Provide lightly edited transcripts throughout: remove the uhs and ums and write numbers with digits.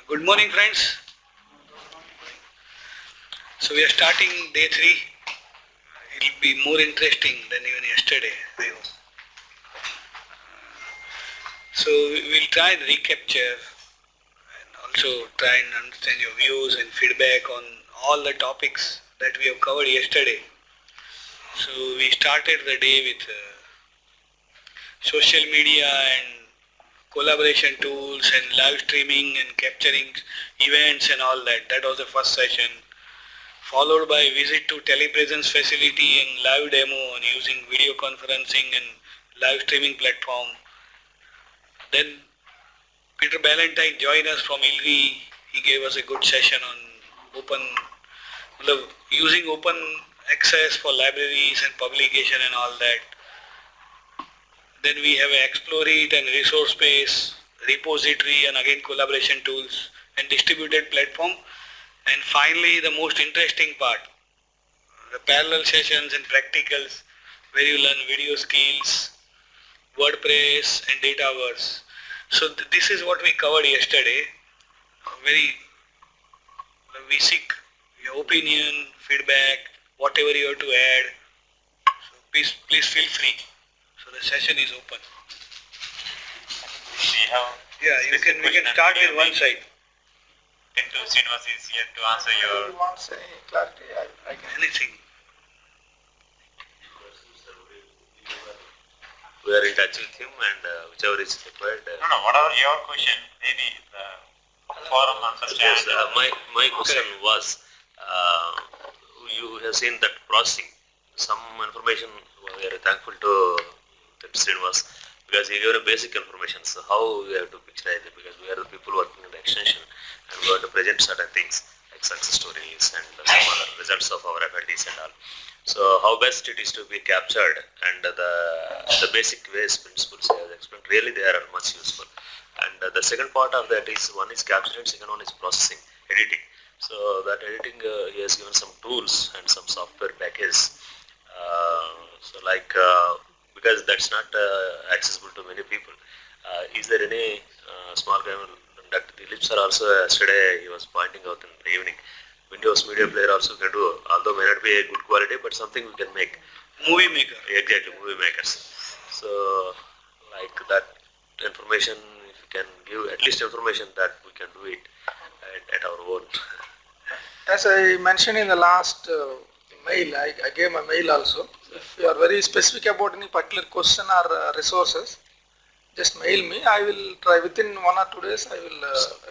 Good morning, friends. So we are starting day 3. It will be more interesting than even yesterday, I hope. So we'll try and recapture and also try and understand your views and feedback on all the topics that we have covered yesterday. So we started the day with social media and collaboration tools and live streaming and capturing events and all that. That was the first session, followed by visit to telepresence facility and live demo on using video conferencing and live streaming platform. Then Peter Ballantyne joined us from ILRI. He gave us a good session on using open access for libraries and publication and all that. Then we have an explore it and resource space, repository and again collaboration tools and distributed platform. And finally the most interesting part, the parallel sessions and practicals where you learn video skills, WordPress and Dataverse. So this is what we covered yesterday. We seek your opinion, feedback, whatever you have to add. So please feel free. So the session is open. We can start with one side. Into Srinivas is here to answer your... You want any clarity? I can. Anything. We are in touch with him and whichever is required. No, whatever your question, maybe the forum understands. My question was, you have seen that processing. Some information we are thankful to Srinivas because he gave a basic information. So how we have to picturize it, because we are the people working in the extension and we have to present certain things like success stories and some other results of our faculties and all. So how best it is to be captured, and the basic ways, principles I have explained, really they are much useful. And the second part of that is, one is capturing, second one is processing, editing. So that editing, he has given some tools and some software packages. Because that's not accessible to many people. Is there any small guy, Dr. Dilip sir also yesterday he was pointing out in the evening, Windows Media Player also can do, although may not be a good quality, but something we can make. Movie maker. Exactly, movie makers. So like that information, if you can give at least information that we can do it at our own. As I mentioned in the last mail, I gave my mail also. If you are very specific about any particular question or resources, just mail me. I will try within 1 or 2 days. I will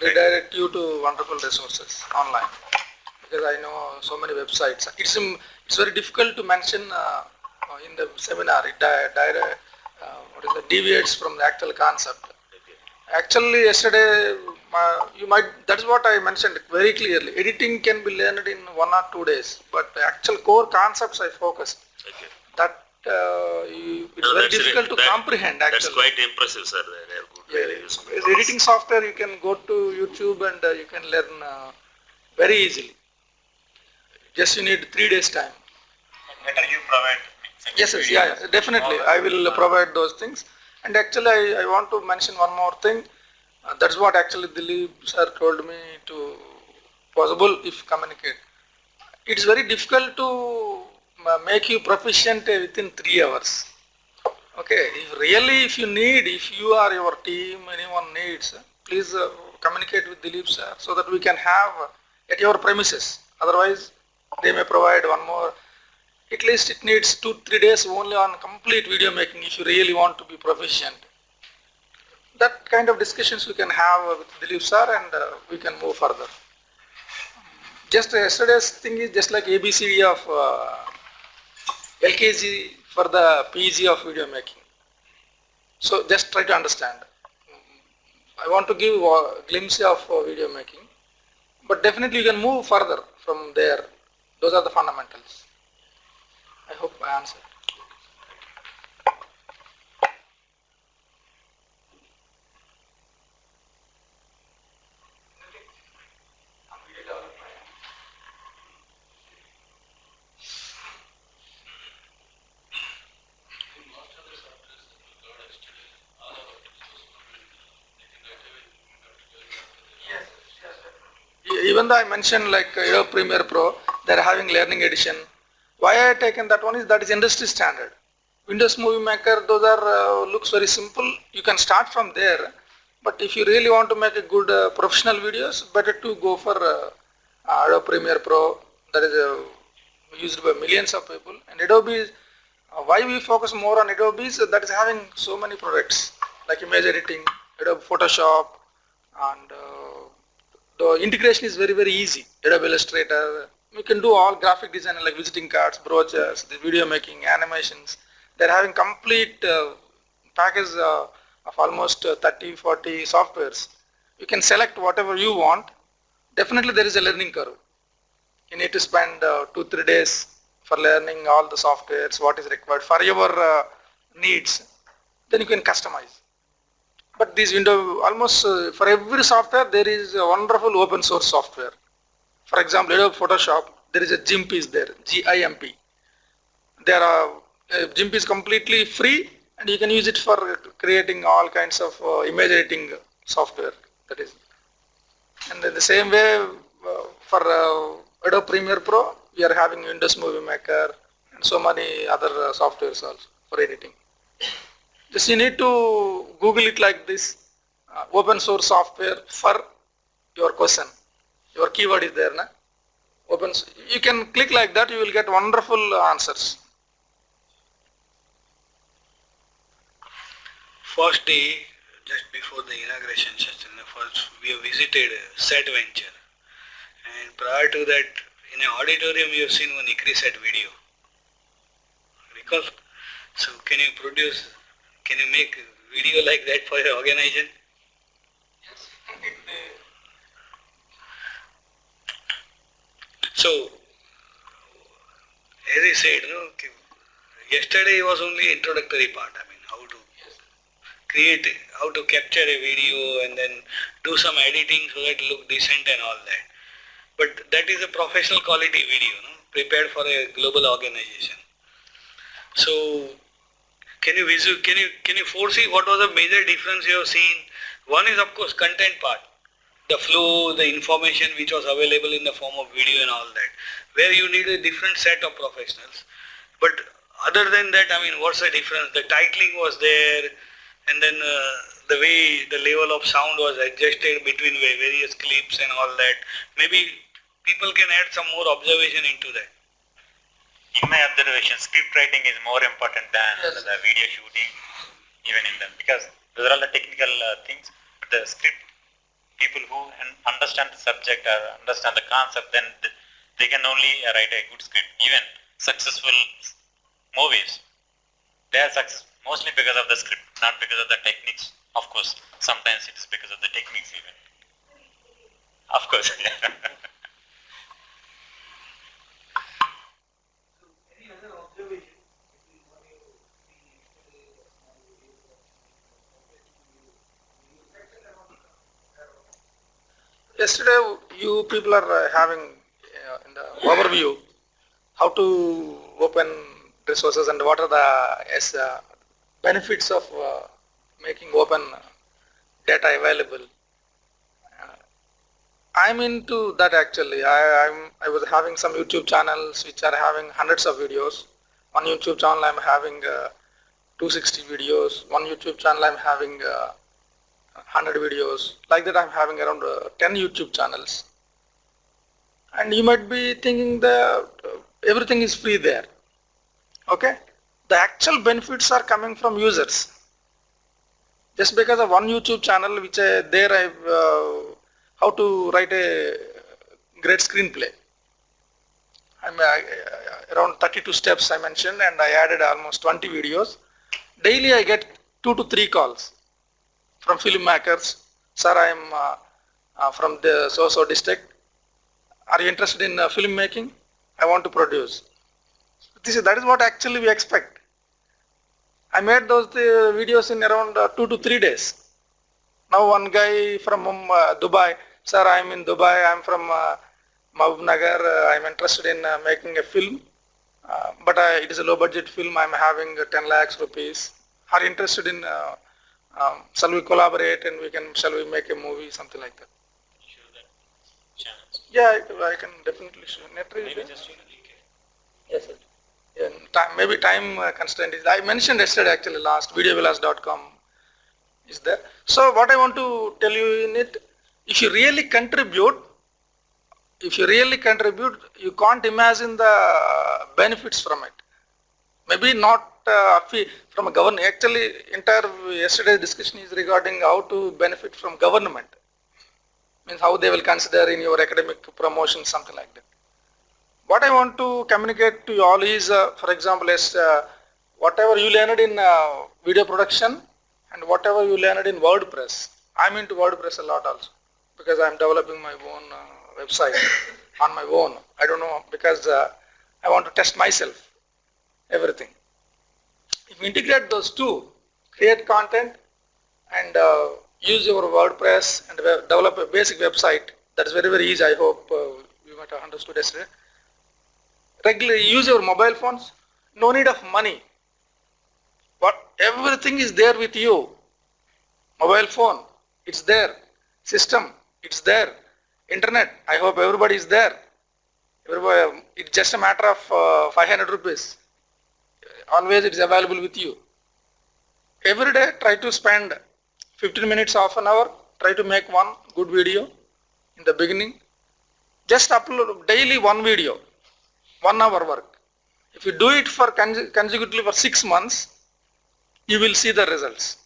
redirect you to wonderful resources online, because I know so many websites. It's very difficult to mention in the seminar. It deviates from the actual concept. Actually, yesterday that's what I mentioned very clearly. Editing can be learned in 1 or 2 days, but the actual core concepts I focused. Okay. That it's very difficult to comprehend. Actually, that's quite impressive, sir. They are good, very useful. With editing software, you can go to YouTube and you can learn very easily. Just you need 3 days time. Better you provide. Yes, definitely. I will provide those things. And actually, I want to mention one more thing. That's what actually Dilip sir told me to possible if communicate. It's very difficult to make you proficient within 3 hours. Okay, if you or your team, anyone needs, please communicate with Dilip sir so that we can have at your premises. Otherwise, they may provide one more. At least it needs 2-3 days only on complete video making if you really want to be proficient. That kind of discussions we can have with Dilip sir and we can move further. Just yesterday's thing is just like ABCD of LKG for the PG of video making. So just try to understand. I want to give a glimpse of video making, but definitely you can move further from there. Those are the fundamentals. I hope I answered. even though I mentioned like Adobe Premiere Pro, they're having learning edition. Why I have taken that one is that is industry standard. Windows Movie Maker, those are looks very simple. You can start from there, but if you really want to make a good professional videos, better to go for Adobe Premiere Pro. That is used by millions of people. And Adobe is why we focus more on Adobe is that is having so many products like image editing, Adobe Photoshop, and the integration is very easy. Adobe Illustrator, you can do all graphic design like visiting cards, brochures, the video making, animations. They're having complete package of almost 30-40 softwares. You can select whatever you want. Definitely there is a learning curve. You need to spend 2-3 days for learning all the softwares, what is required for your needs. Then you can customize. But these window, almost for every software there is a wonderful open source software. For example, Adobe Photoshop, there is a GIMP is there, GIMP. There are GIMP is completely free and you can use it for creating all kinds of image editing software. That is, and in the same way for Adobe Premiere Pro, we are having Windows Movie Maker and so many other softwares also for editing. Just you need to Google it like this, open source software for your question. Your keyword is there, na? You can click like that, you will get wonderful answers. First day, just before the inauguration session, first we have visited Set Venture, and prior to that, in an auditorium, we have seen one ICRI-SET video. Recall? So, can you make a video like that for your organization? Yes. So, as I said, yesterday was only introductory part. I mean, how to create, how to capture a video and then do some editing so that it look decent and all that. But that is a professional quality video, prepared for a global organization. So, can you foresee what was the major difference you have seen? One is of course content part, the flow, the information which was available in the form of video and all that, where you need a different set of professionals. But other than that, I mean, what's the difference? The titling was there, and then the way the level of sound was adjusted between various clips and all that. Maybe people can add some more observation into that. In my observation, script writing is more important than the video shooting, even in them, because those are all the technical things. But the script, people who understand the subject or understand the concept, then they can only write a good script. Even successful movies, they are successful mostly because of the script, not because of the techniques. Of course, sometimes it is because of the techniques even. Of course. Yesterday, you people are having in the overview how to open resources and what are the benefits of making open data available. I'm into that actually. I was having some YouTube channels which are having hundreds of videos. One YouTube channel I'm having 260 videos. One YouTube channel I'm having 100 videos. Like that I'm having around 10 YouTube channels. And you might be thinking that everything is free there. Okay? The actual benefits are coming from users. Just because of one YouTube channel which there I've how to write a great screenplay. I'm around 32 steps I mentioned, and I added almost 20 videos. Daily I get 2 to 3 calls from filmmakers. Sir, I'm from the so-so district. Are you interested in filmmaking? I want to produce. That is what actually we expect. I made those videos in around 2 to 3 days. Now one guy from Dubai, sir, I'm in Dubai, I'm from Mahbub Nagar, I'm interested in making a film, but it is a low budget film, I'm having 10 lakhs rupees. Are you interested in, shall we collaborate and shall we make a movie, something like that. Sure, that chance. Yeah, I can definitely show. Netry is Maybe there? just Yes, sir. Yeah, maybe time constraint is. I mentioned yesterday actually last videovillas.com is there. So what I want to tell you in it, if you really contribute, you can't imagine the benefits from it. Maybe not from a government. Actually, entire yesterday's discussion is regarding how to benefit from government. Means how they will consider in your academic promotion, something like that. What I want to communicate to you all is, for example, whatever you learned in video production and whatever you learned in WordPress. I'm into WordPress a lot also because I'm developing my own website on my own. I don't know because I want to test myself, everything. If you integrate those two, create content and use your WordPress and develop a basic website, that's very, very easy. I hope you might have understood yesterday. Regularly use your mobile phones, no need of money. But everything is there with you. Mobile phone, it's there. System, it's there. Internet, I hope everybody is there. Everybody, it's just a matter of 500 rupees. Always it's available with you. Every day try to spend 15 minutes, half an hour, try to make one good video in the beginning. Just upload daily one video, 1 hour work. If you do it for consecutively for 6 months, you will see the results.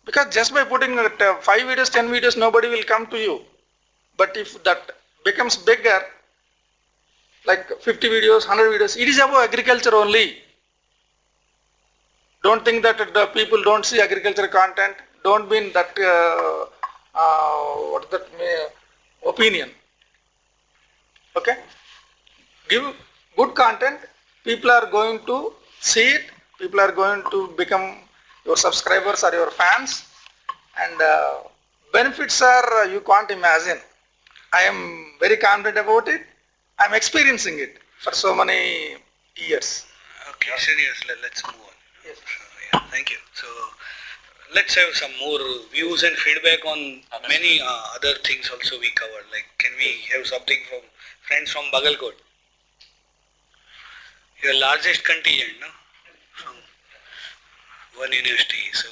Because just by putting 5 videos, 10 videos, nobody will come to you. But if that becomes bigger, like 50 videos, 100 videos, it is about agriculture only. Don't think that the people don't see agriculture content. Don't be in that, what is that opinion. Okay? Give good content, people are going to see it, people are going to become your subscribers or your fans, and benefits are you can't imagine. I am very confident about it. I am experiencing it for so many years. Okay, serious. Let's move on. Yes. Yeah, thank you. So let's have some more views and feedback on many other things also we covered. Like, can we have something from friends from Bagalkot? Your largest contingent, no? From one university. So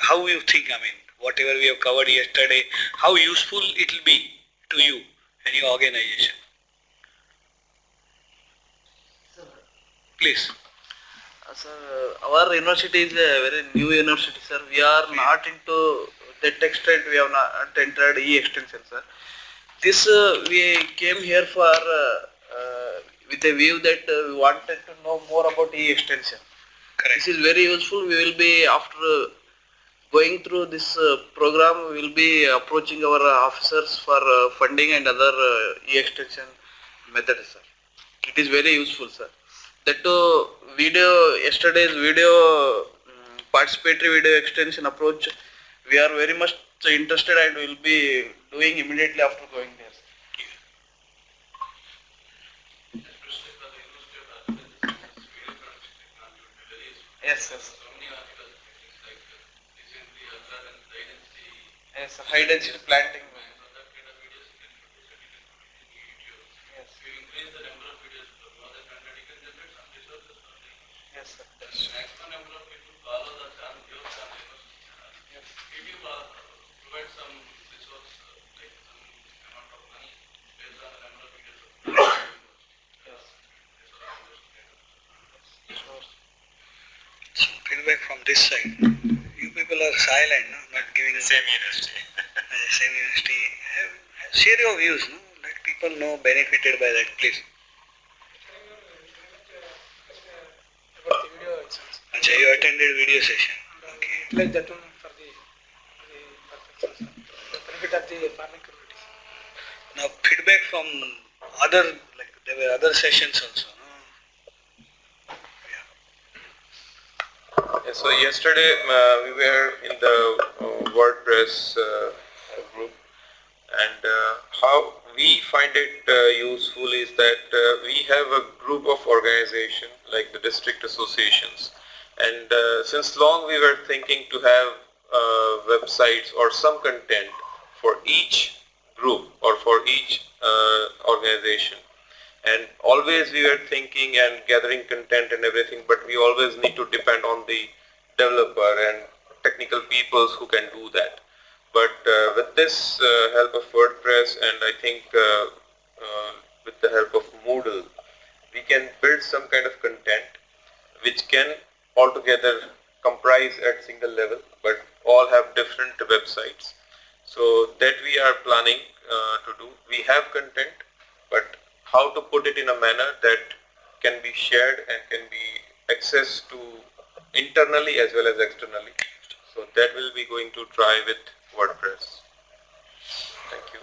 how you think, I mean, whatever we have covered yesterday, how useful it will be to you and your organization? Please. Sir, our university is a very new university, sir. We are not into that extent. We have not entered e-extension, sir. This we came here for with a view that we wanted to know more about e-extension. Correct. This is very useful. We will be, after going through this program, we will be approaching our officers for funding and other e-extension methods, sir. It is very useful, sir. That yesterday's video, participatory video extension approach, we are very much interested and will be doing immediately after going there. Yes, yes. Yes, high density planting. Yes, sir. Some feedback from this side. You people are silent, no? Not giving the same university. Same university. Share your views, no? Let people know benefited by that, please. About the video itself. Achha, you attended video session. Okay. Utilize that one for the benefit of the farming community. Now feedback from other, like there were other sessions also, no? Yeah, so yesterday we were in the WordPress group, and how we find it useful is that we have a group of organization like the district associations, and since long we were thinking to have websites or some content for each group or for each organization. And always we were thinking and gathering content and everything, but we always need to depend on the developer and technical peoples who can do that. But with this help of WordPress, and I think with the help of Moodle, we can build some kind of content which can altogether comprise at single level, but all have different websites. So that we are planning to do. We have content, but how to put it in a manner that can be shared and can be accessed to internally as well as externally. So that will be going to try with WordPress. Thank you.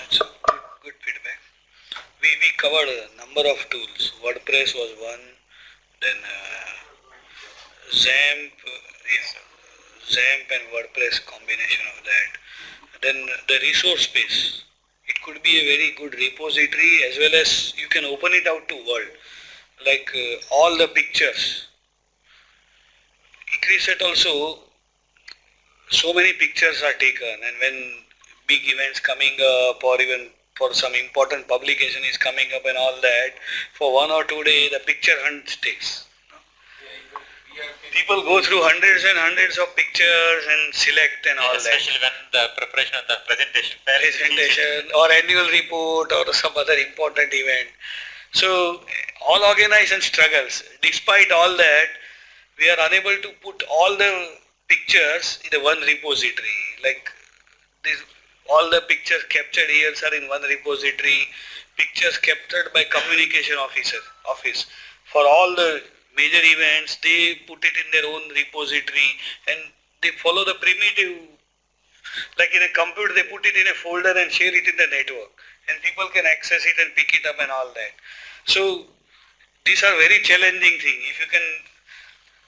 It's a good feedback. We covered a number of tools. WordPress was one, then XAMPP, XAMPP and WordPress combination of that. Then the resource space. It could be a very good repository as well as you can open it out to world. Like all the pictures. Ecriset also, so many pictures are taken, and when big events coming up or even for some important publication is coming up and all that, for 1 or 2 days the picture hunt takes. People go through hundreds and hundreds of pictures and select and all that. Especially when the preparation of the presentation Or annual report or some other important event. So all organization struggles. Despite all that, we are unable to put all the pictures in the one repository. Like this, all the pictures captured here are in one repository. Pictures captured by communication office. For all the major events, they put it in their own repository and they follow the primitive, like in a computer they put it in a folder and share it in the network and people can access it and pick it up and all that. So these are very challenging things. If you can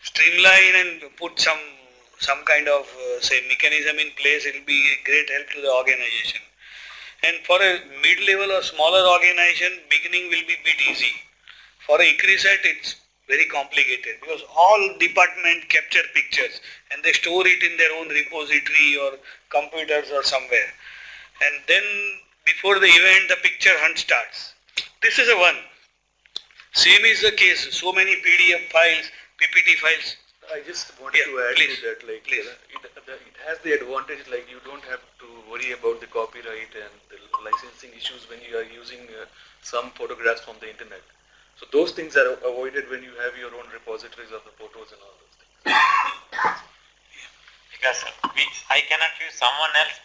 streamline and put some kind of say mechanism in place, it will be a great help to the organization. And for a mid-level or smaller organization, beginning will be a bit easy. For a Ecriset, it's very complicated because all department capture pictures and they store it in their own repository or computers or somewhere. And then before the event, the picture hunt starts. This is a one. Same is the case. So many PDF files, PPT files. I just wanted to add please, to that, like please. it has the advantage, like you don't have to worry about the copyright and the licensing issues when you are using some photographs from the internet. So those things are avoided when you have your own repositories of the photos and all those things. because I cannot use someone else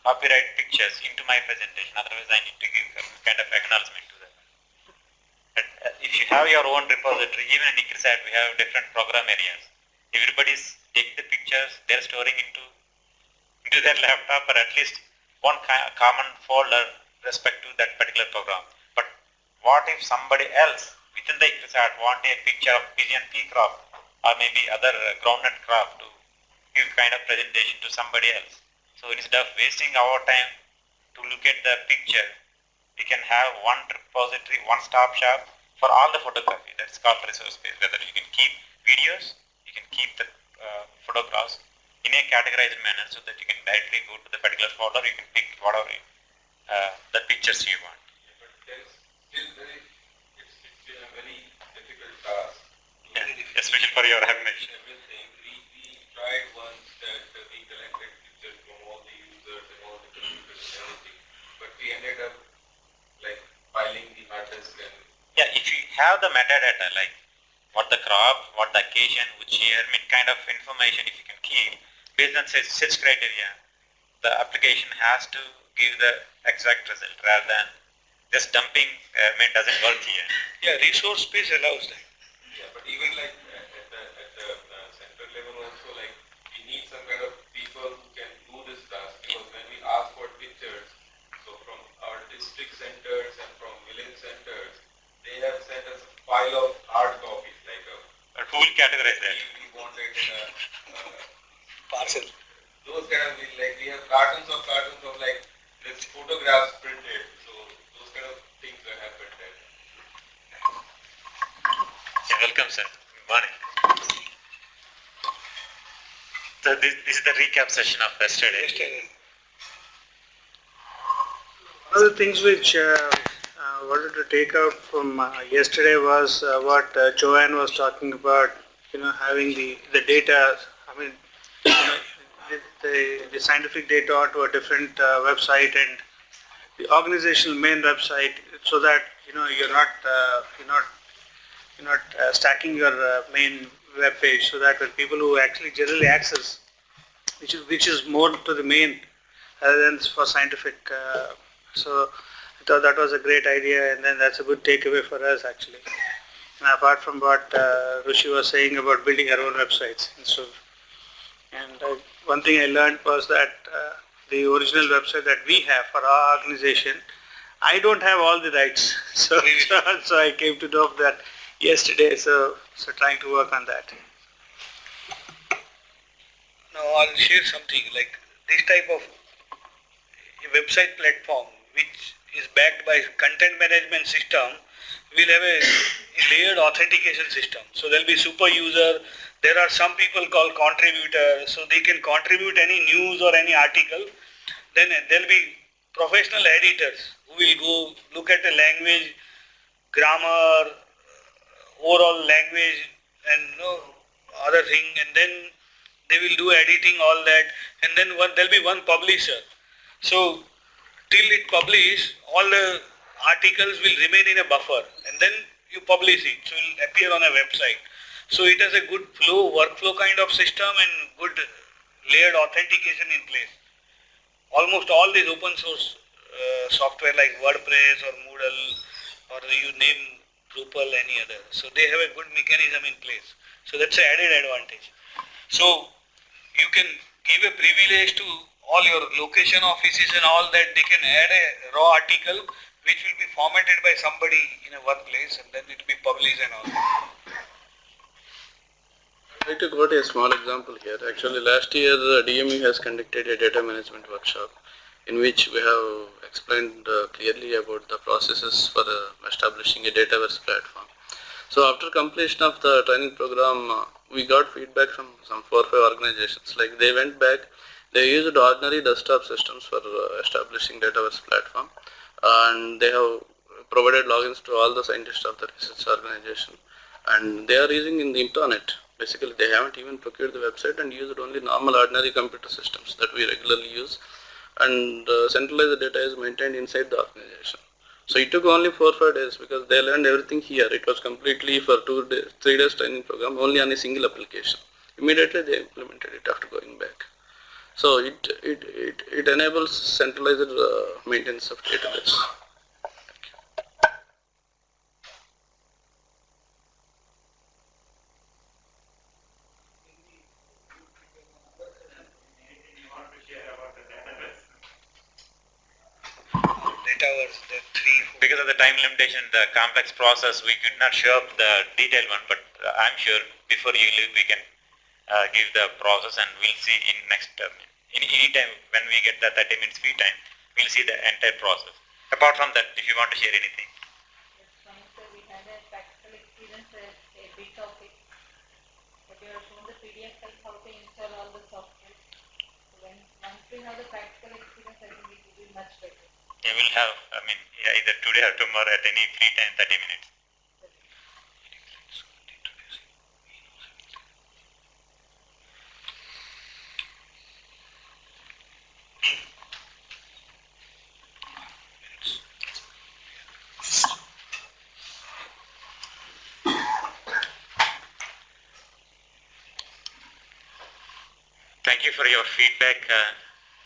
copyright pictures into my presentation. Otherwise, I need to give some kind of acknowledgement to that. But if you have your own repository, even in Ecriset, we have different program areas. Everybody's taking the pictures, they're storing into their laptop or at least one common folder respect to that particular program. But what if somebody else within the Ecriset want a picture of pigeon pea crop or maybe other groundnut crop to give kind of presentation to somebody else? So instead of wasting our time to look at the picture, we can have one repository, one-stop shop for all the photography. That's called resource space. Whether you can keep videos, you can keep the photographs in a categorized manner so that you can directly go to the particular folder. You can pick whatever the pictures you want. But there is still it's been a very difficult task. Especially for your organization. Everything. We tried once that we collected pictures from all the users and all the computers and everything, but we ended up like filing the hard disk and Yeah, if you have the metadata like what the crop, what the occasion, which year, kind of information if you can keep based on such criteria, the application has to give the exact result rather than just dumping doesn't work here. Yeah, resource space allows that. yeah, but even like at the central level also, like we need some kind of people who can do this task, because when we ask for pictures, so from our district centers and from village centers, they have sent us a file of hard copies, like But who will categorize that? we want it in a Parcel. those kind of like we have cartons of like this photographs printed, so those kind of things that happen there. Yeah, welcome sir. Good morning. So this is the recap session of yesterday. of the things which wanted to take out from yesterday was what Joanne was talking about, having the data, I mean, you know, the scientific data onto a different website and the organizational main website, so that, you're not stacking your main web page, so that when people who actually generally access, which is more to the main rather than for scientific. So I thought that was a great idea, and then that's a good takeaway for us actually. And apart from what Rishi was saying about building our own websites, one thing I learned was that the original website that we have for our organization, I don't have all the rights. So I came to know of that yesterday. So trying to work on that. Now I'll share something like this type of a website platform which is backed by content management system will have a layered authentication system. So there'll be super user. There are some people called contributors, so they can contribute any news or any article. Then there'll be professional editors who will go look at the language, grammar, overall language, and other thing, and then they will do editing, all that, and then there'll be one publisher. So till it publish, all the articles will remain in a buffer, and then you publish it, so it will appear on a website. So it has a good workflow kind of system and good layered authentication in place. Almost all these open source software like WordPress or Moodle or you name Drupal, any other. So they have a good mechanism in place. So that's an added advantage. So you can give a privilege to all your location offices and all that. They can add a raw article which will be formatted by somebody in a workplace, and then it will be published and all. I'd like to quote a small example here. Actually, last year DMU has conducted a data management workshop in which we have explained clearly about the processes for establishing a Dataverse platform. So after completion of the training program, we got feedback from some 4 or 5 organizations. Like they went back, they used ordinary desktop systems for establishing Dataverse platform, and they have provided logins to all the scientists of the research organization, and they are using in the internet. Basically, they haven't even procured the website and used only normal ordinary computer systems that we regularly use, and centralized data is maintained inside the organization. So it took only 4 or 5 days because they learned everything here. It was completely for 2 days, 3 days training program only on a single application. Immediately they implemented it after going back. So it enables centralized maintenance of database. Dataverse, the 3, 4. Because of the time limitation, the complex process, we could not show up the detailed one, but I'm sure before you leave, we can give the process, and we'll see in next, in any time when we get the 30 minutes free time, we'll see the entire process. Apart from that, if you want to share anything. Yes, sir, we had a practical experience, a bit of it, but you have shown the PDF like how to install all the software. So once we have the practical experience, I think it will be much better. You will have, either today or tomorrow at any free time, 30 minutes. Thank you for your feedback.